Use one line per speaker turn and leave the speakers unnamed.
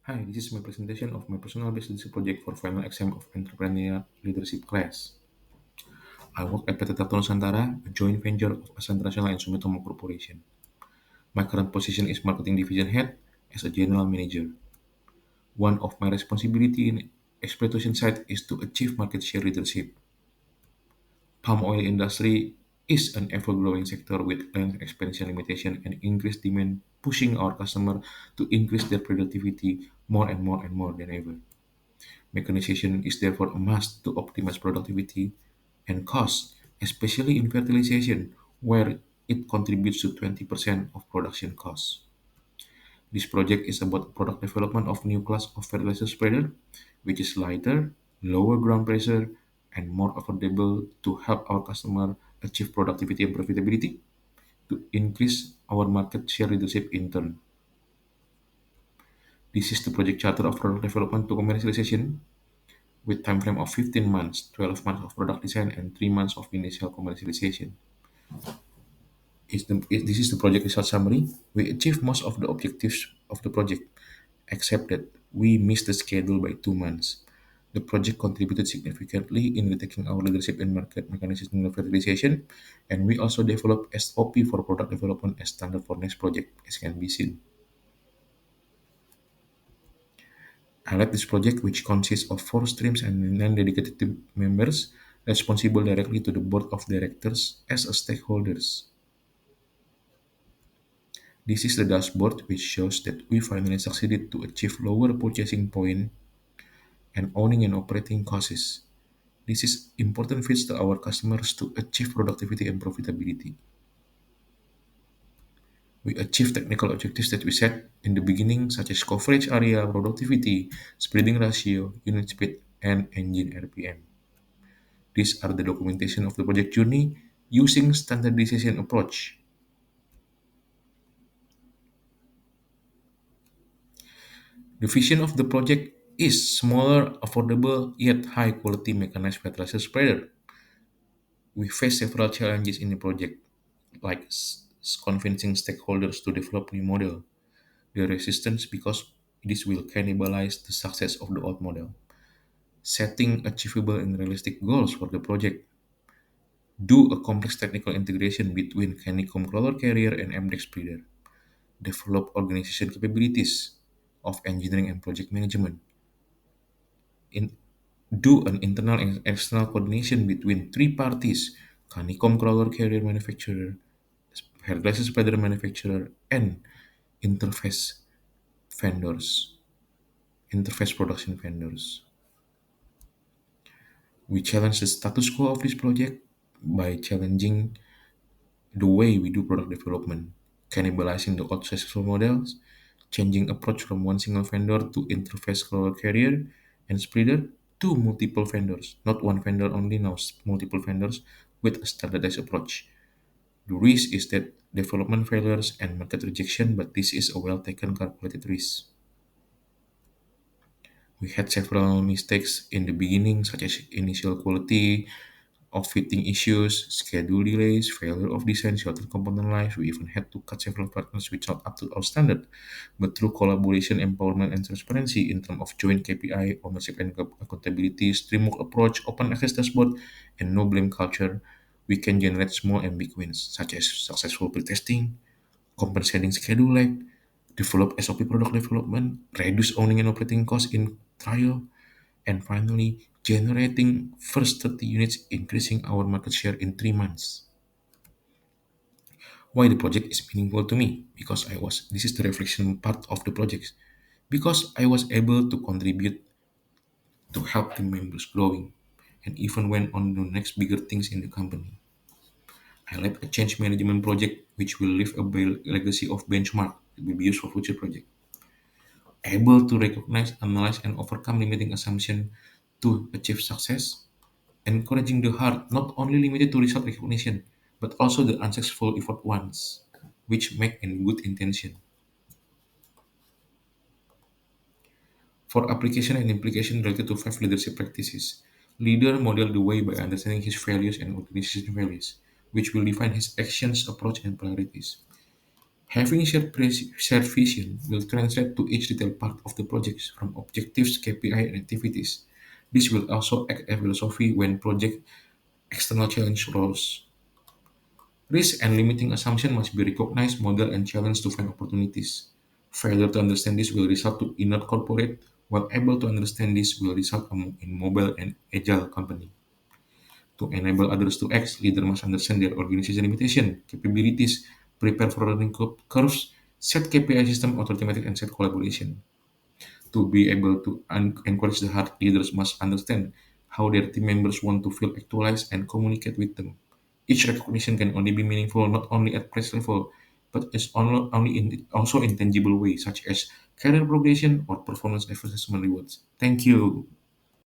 Hi, this is my presentation of my personal business project for final exam of entrepreneurial leadership class. I work at PT Tapto Nusantara, a joint venture of Asa International and Sumitomo Corporation. My current position is marketing division head as a general manager. One of my responsibility in exploitation side is to achieve market share leadership. Palm oil industry is an ever-growing sector with land expansion limitation and increased demand, pushing our customer to increase their productivity more and more and more than ever. Mechanization is therefore a must to optimize productivity and cost, especially in fertilization, where it contributes to 20% of production costs. This project is about product development of new class of fertilizer spreader, which is lighter, lower ground pressure, and more affordable to help our customer achieve productivity and profitability to increase our market share leadership in turn. This is the project charter of product development to commercialization with time frame of 15 months, 12 months of product design, and 3 months of initial commercialization. This is the project result summary. We achieved most of the objectives of the project, except that we missed the schedule by 2 months. The project contributed significantly in retaking our leadership in market mechanism and fertilization, and we also developed SOP for product development as standard for next project, as can be seen. I led this project, which consists of 4 streams and 9 dedicated team members responsible directly to the board of directors as a stakeholders. This is the dashboard which shows that we finally succeeded to achieve lower purchasing point and owning and operating costs. This is important feeds to our customers to achieve productivity and profitability. We achieve technical objectives that we set in the beginning, such as coverage area, productivity, spreading ratio, unit speed, and engine RPM. These are the documentation of the project journey using standardization approach. The vision of the project is smaller, affordable, yet high quality mechanized fertilizer spreader. We face several challenges in the project, like convincing stakeholders to develop new model. The resistance because this will cannibalize the success of the old model. Setting achievable and realistic goals for the project. Do a complex technical integration between Canicom crawler carrier and MDEX spreader. Develop organization capabilities of engineering and project management. In, do an internal and external coordination between 3 parties, Canicom crawler carrier manufacturer, fertilizer spreader manufacturer, and interface vendors, interface production vendors. We challenge the status quo of this project by challenging the way we do product development, cannibalizing the old successful models, changing approach from one single vendor to interface crawler carrier and spreader to multiple vendors, not one vendor only, now multiple vendors with a standardized approach. The risk is that development failures and market rejection, but this is a well taken calculated risk. We had several mistakes in the beginning, such as initial quality of fitting issues, schedule delays, failure of design, shorter component life. We even had to cut several partners which not up to our standard. But through collaboration, empowerment, and transparency in terms of joint KPI, ownership and accountability, streamwork approach, open access dashboard, and no blame culture, we can generate small and big wins, such as successful pre-testing, compensating schedule lag, develop SOP product development, reduce owning and operating costs in trial, and finally generating first 30 units, increasing our market share in 3 months. Why the project is meaningful to me? Because this is the reflection part of the project. Because I was able to contribute to help team members growing and even went on the next bigger things in the company. I led a change management project which will leave a legacy of benchmark that will be used for future projects. Able to recognize, analyze, and overcome limiting assumption to achieve success, encouraging the heart not only limited to result recognition, but also the unsuccessful effort ones, which make in good intention. For application and implication related to 5 leadership practices, leader model the way by understanding his values and organization values, which will define his actions, approach, and priorities. Having shared vision will translate to each detailed part of the projects, from objectives, KPI, and activities. This will also act as philosophy when project external challenge arose. Risk and limiting assumption must be recognized, modeled, and challenged to find opportunities. Failure to understand this will result to inert corporate, while able to understand this will result in mobile and agile company. To enable others to act, leaders must understand their organization limitation, capabilities, prepare for learning curves, set KPI system, authority metrics, and set collaboration. To be able to encourage the heart, leaders must understand how their team members want to feel actualized and communicate with them. Each recognition can only be meaningful not only at price level, but only in also in tangible ways, such as career progression or performance assessment rewards. Thank you.